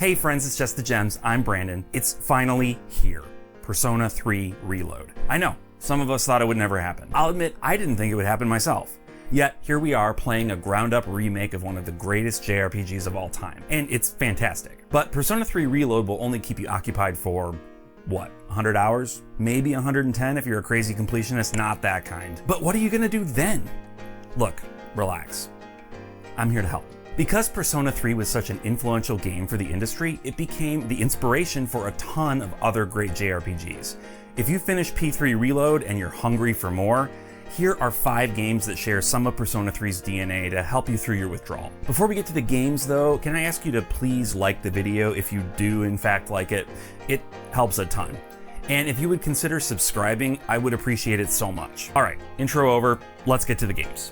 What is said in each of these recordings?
Hey friends, it's Just the Gems. I'm Brandon. It's finally here. Persona 3 Reload. I know, some of us thought it would never happen. I'll admit, I didn't think it would happen myself. Yet, here we are playing a ground-up remake of one of the greatest JRPGs of all time. And it's fantastic. But Persona 3 Reload will only keep you occupied for, what, 100 hours? Maybe 110 if you're a crazy completionist, not that kind. But what are you gonna do then? Look, relax. I'm here to help. Because Persona 3 was such an influential game for the industry, it became the inspiration for a ton of other great JRPGs. If you finish P3 Reload and you're hungry for more, here are 5 games that share some of Persona 3's DNA to help you through your withdrawal. Before we get to the games though, can I ask you to please like the video if you do in fact like it? It helps a ton. And if you would consider subscribing, I would appreciate it so much. All right, intro over, let's get to the games.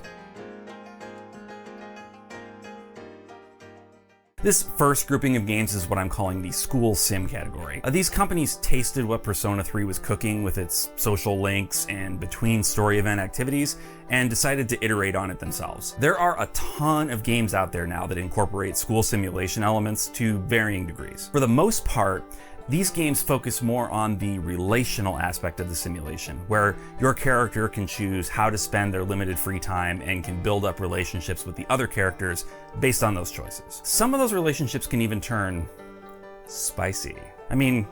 This first grouping of games is what I'm calling the school sim category. These companies tasted what Persona 3 was cooking with its social links and between story event activities and decided to iterate on it themselves. There are a ton of games out there now that incorporate school simulation elements to varying degrees. For the most part, these games focus more on the relational aspect of the simulation, where your character can choose how to spend their limited free time and can build up relationships with the other characters based on those choices. Some of those relationships can even turn spicy. I mean,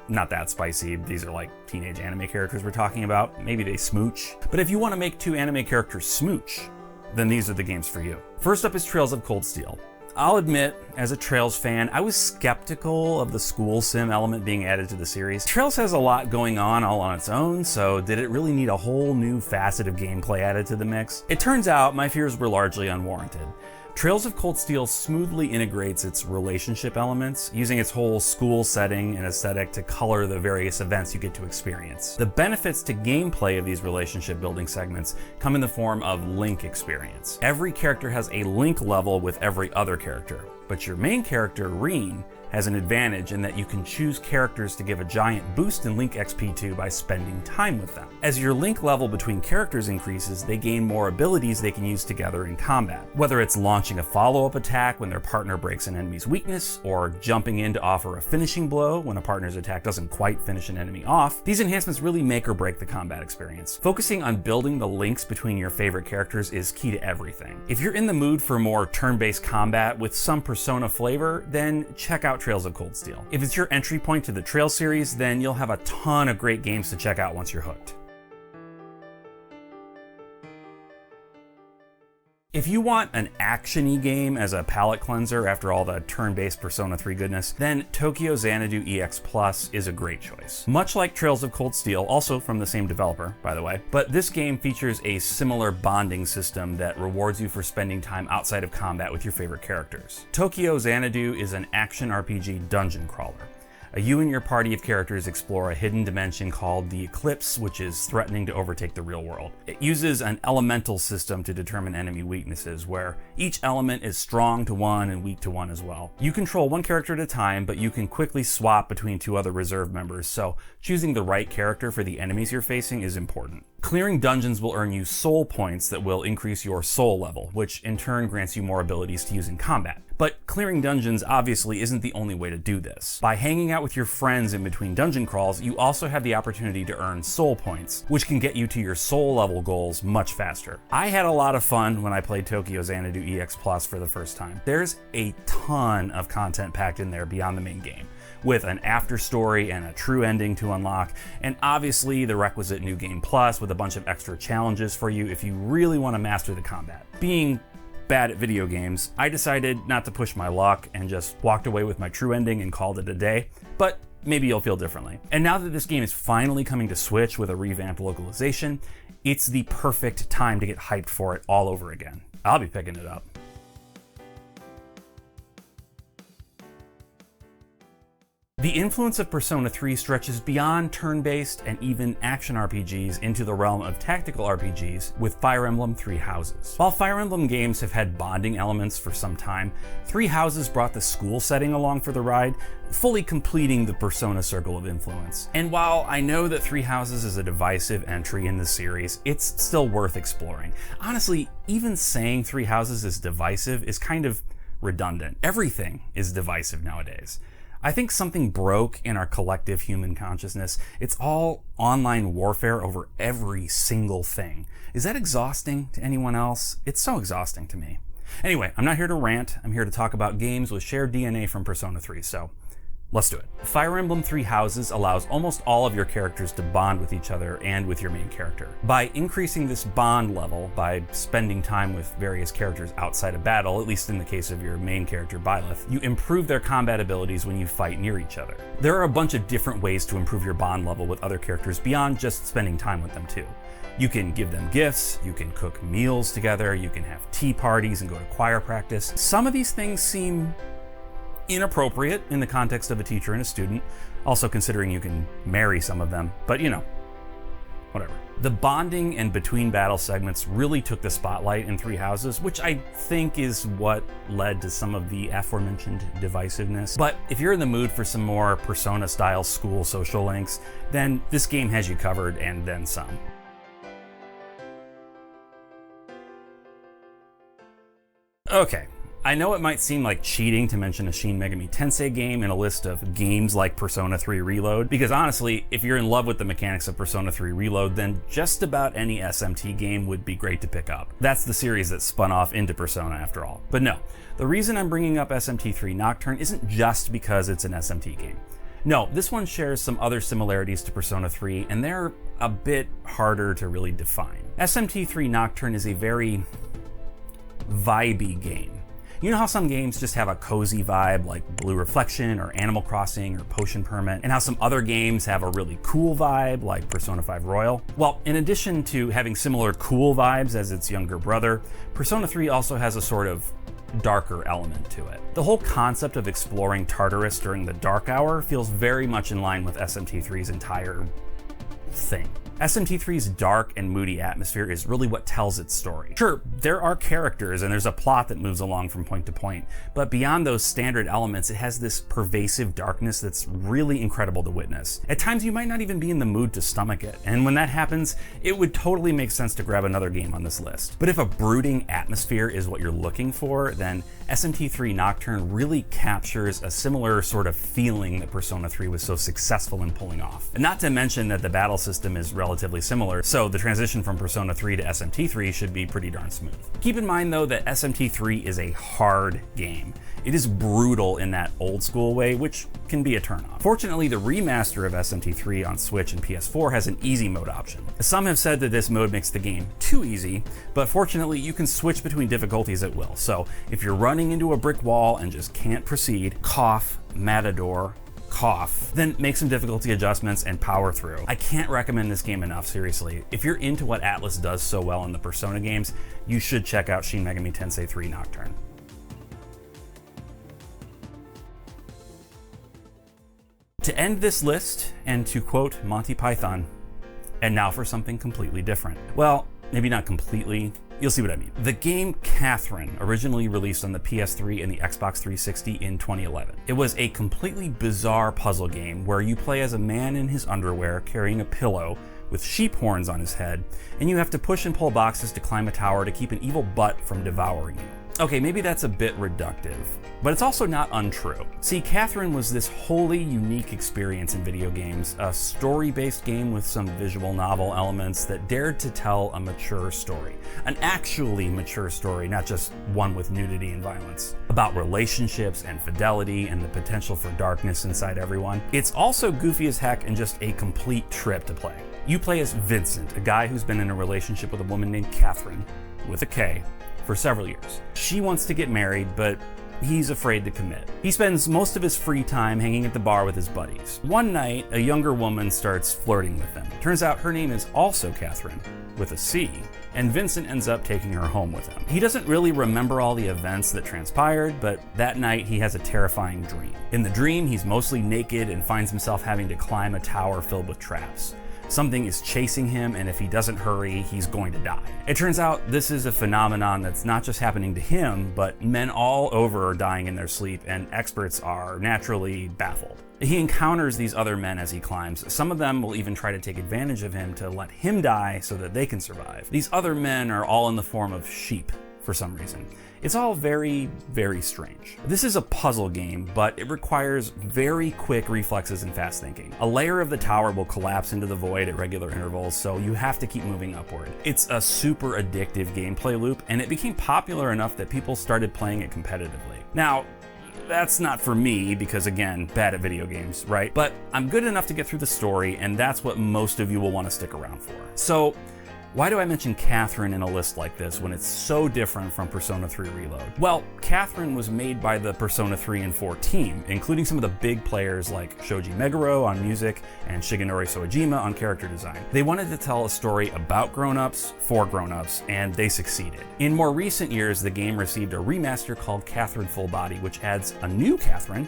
not that spicy, these are like teenage anime characters we're talking about. Maybe they smooch. But if you want to make 2 anime characters smooch, then these are the games for you. First up is Trails of Cold Steel. I'll admit, as a Trails fan, I was skeptical of the school sim element being added to the series. Trails has a lot going on all on its own, so did it really need a whole new facet of gameplay added to the mix? It turns out my fears were largely unwarranted. Trails of Cold Steel smoothly integrates its relationship elements, using its whole school setting and aesthetic to color the various events you get to experience. The benefits to gameplay of these relationship building segments come in the form of link experience. Every character has a link level with every other character, but your main character, Reen, has an advantage in that you can choose characters to give a giant boost in Link XP to by spending time with them. As your link level between characters increases, they gain more abilities they can use together in combat. Whether it's launching a follow-up attack when their partner breaks an enemy's weakness, or jumping in to offer a finishing blow when a partner's attack doesn't quite finish an enemy off, these enhancements really make or break the combat experience. Focusing on building the links between your favorite characters is key to everything. If you're in the mood for more turn-based combat with some Persona flavor, then check out Trails of Cold Steel. If it's your entry point to the Trails series, then you'll have a ton of great games to check out once you're hooked. If you want an action-y game as a palate cleanser after all the turn-based Persona 3 goodness, then Tokyo Xanadu EX Plus is a great choice. Much like Trails of Cold Steel, also from the same developer, by the way, but this game features a similar bonding system that rewards you for spending time outside of combat with your favorite characters. Tokyo Xanadu is an action RPG dungeon crawler. You and your party of characters explore a hidden dimension called the Eclipse, which is threatening to overtake the real world. It uses an elemental system to determine enemy weaknesses, where each element is strong to one and weak to one as well. You control one character at a time, but you can quickly swap between 2 other reserve members, so choosing the right character for the enemies you're facing is important. Clearing dungeons will earn you soul points that will increase your soul level, which in turn grants you more abilities to use in combat. But clearing dungeons obviously isn't the only way to do this. By hanging out with your friends in between dungeon crawls, you also have the opportunity to earn soul points, which can get you to your soul level goals much faster. I had a lot of fun when I played Tokyo Xanadu EX Plus for the first time. There's a ton of content packed in there beyond the main game, with an after story and a true ending to unlock, and obviously the requisite New Game Plus with a bunch of extra challenges for you if you really want to master the combat. Being bad at video games, I decided not to push my luck and just walked away with my true ending and called it a day, but maybe you'll feel differently. And now that this game is finally coming to Switch with a revamped localization, it's the perfect time to get hyped for it all over again. I'll be picking it up. The influence of Persona 3 stretches beyond turn-based and even action RPGs into the realm of tactical RPGs with Fire Emblem Three Houses. While Fire Emblem games have had bonding elements for some time, Three Houses brought the school setting along for the ride, fully completing the Persona circle of influence. And while I know that Three Houses is a divisive entry in the series, it's still worth exploring. Honestly, even saying Three Houses is divisive is kind of redundant. Everything is divisive nowadays. I think something broke in our collective human consciousness. It's all online warfare over every single thing. Is that exhausting to anyone else? It's so exhausting to me. Anyway, I'm not here to rant. I'm here to talk about games with shared DNA from Persona 3, so let's do it. Fire Emblem Three Houses allows almost all of your characters to bond with each other and with your main character. By increasing this bond level, by spending time with various characters outside of battle, at least in the case of your main character Byleth, you improve their combat abilities when you fight near each other. There are a bunch of different ways to improve your bond level with other characters beyond just spending time with them too. You can give them gifts, you can cook meals together, you can have tea parties and go to choir practice. Some of these things seem inappropriate in the context of a teacher and a student, also considering you can marry some of them, but you know, whatever. The bonding and between battle segments really took the spotlight in Three Houses, which I think is what led to some of the aforementioned divisiveness. But if you're in the mood for some more Persona-style school social links, then this game has you covered and then some. Okay. I know it might seem like cheating to mention a Shin Megami Tensei game in a list of games like Persona 3 Reload, because honestly, if you're in love with the mechanics of Persona 3 Reload, then just about any SMT game would be great to pick up. That's the series that spun off into Persona after all. But no, the reason I'm bringing up SMT3 Nocturne isn't just because it's an SMT game. No, this one shares some other similarities to Persona 3, and they're a bit harder to really define. SMT3 Nocturne is a very vibey game. You know how some games just have a cozy vibe like Blue Reflection or Animal Crossing or Potion Permit, and how some other games have a really cool vibe like Persona 5 Royal? Well, in addition to having similar cool vibes as its younger brother, Persona 3 also has a sort of darker element to it. The whole concept of exploring Tartarus during the dark hour feels very much in line with SMT3's entire thing. SMT3's dark and moody atmosphere is really what tells its story. Sure, there are characters and there's a plot that moves along from point to point, but beyond those standard elements, it has this pervasive darkness that's really incredible to witness. At times, you might not even be in the mood to stomach it, and when that happens, it would totally make sense to grab another game on this list. But if a brooding atmosphere is what you're looking for, then SMT3 Nocturne really captures a similar sort of feeling that Persona 3 was so successful in pulling off. Not to mention that the battle system is relatively similar, so the transition from Persona 3 to SMT3 should be pretty darn smooth. Keep in mind though that SMT3 is a hard game. It is brutal in that old school way, which can be a turnoff. Fortunately, the remaster of SMT3 on Switch and PS4 has an easy mode option. Some have said that this mode makes the game too easy, but fortunately you can switch between difficulties at will. So if you're running into a brick wall and just can't proceed, cough, Matador, cough, then make some difficulty adjustments and power through. I can't recommend this game enough, seriously. If you're into what Atlus does so well in the Persona games, you should check out Shin Megami Tensei 3 Nocturne. To end this list, and to quote Monty Python, and now for something completely different. Well, maybe not completely, you'll see what I mean. The game Catherine, originally released on the PS3 and the Xbox 360 in 2011. It was a completely bizarre puzzle game where you play as a man in his underwear carrying a pillow with sheep horns on his head, and you have to push and pull boxes to climb a tower to keep an evil butt from devouring you. Okay, maybe that's a bit reductive, but it's also not untrue. See, Catherine was this wholly unique experience in video games, a story-based game with some visual novel elements that dared to tell a mature story. An actually mature story, not just one with nudity and violence. About relationships and fidelity and the potential for darkness inside everyone. It's also goofy as heck and just a complete trip to play. You play as Vincent, a guy who's been in a relationship with a woman named Catherine, with a K, for several years. She wants to get married, but he's afraid to commit. He spends most of his free time hanging at the bar with his buddies. One night, a younger woman starts flirting with him. Turns out her name is also Catherine, with a C, and Vincent ends up taking her home with him. He doesn't really remember all the events that transpired, but that night he has a terrifying dream. In the dream, he's mostly naked and finds himself having to climb a tower filled with traps. Something is chasing him, and if he doesn't hurry, he's going to die. It turns out this is a phenomenon that's not just happening to him, but men all over are dying in their sleep, and experts are naturally baffled. He encounters these other men as he climbs. Some of them will even try to take advantage of him to let him die so that they can survive. These other men are all in the form of sheep, for some reason. It's all very, very strange. This is a puzzle game, but it requires very quick reflexes and fast thinking. A layer of the tower will collapse into the void at regular intervals, so you have to keep moving upward. It's a super addictive gameplay loop, and it became popular enough that people started playing it competitively. Now, that's not for me because, again, bad at video games, right? But I'm good enough to get through the story, and that's what most of you will want to stick around for. So, why do I mention Catherine in a list like this when it's so different from Persona 3 Reload? Well, Catherine was made by the Persona 3 and 4 team, including some of the big players like Shoji Meguro on music and Shigenori Soejima on character design. They wanted to tell a story about grown-ups for grown-ups, and they succeeded. In more recent years, the game received a remaster called Catherine Full Body, which adds a new Catherine,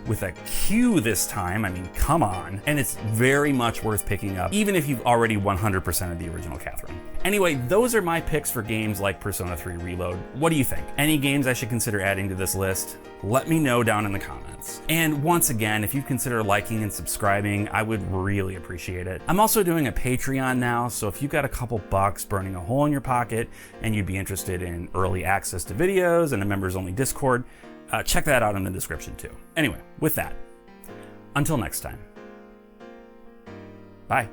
with a Q this time, I mean, come on. And it's very much worth picking up, even if you've already 100% of the original Catherine. Anyway, those are my picks for games like Persona 3 Reload. What do you think? Any games I should consider adding to this list? Let me know down in the comments. And once again, if you consider liking and subscribing, I would really appreciate it. I'm also doing a Patreon now, so if you've got a couple bucks burning a hole in your pocket and you'd be interested in early access to videos and a members-only Discord, check that out in the description too. Anyway, with that, until next time. Bye.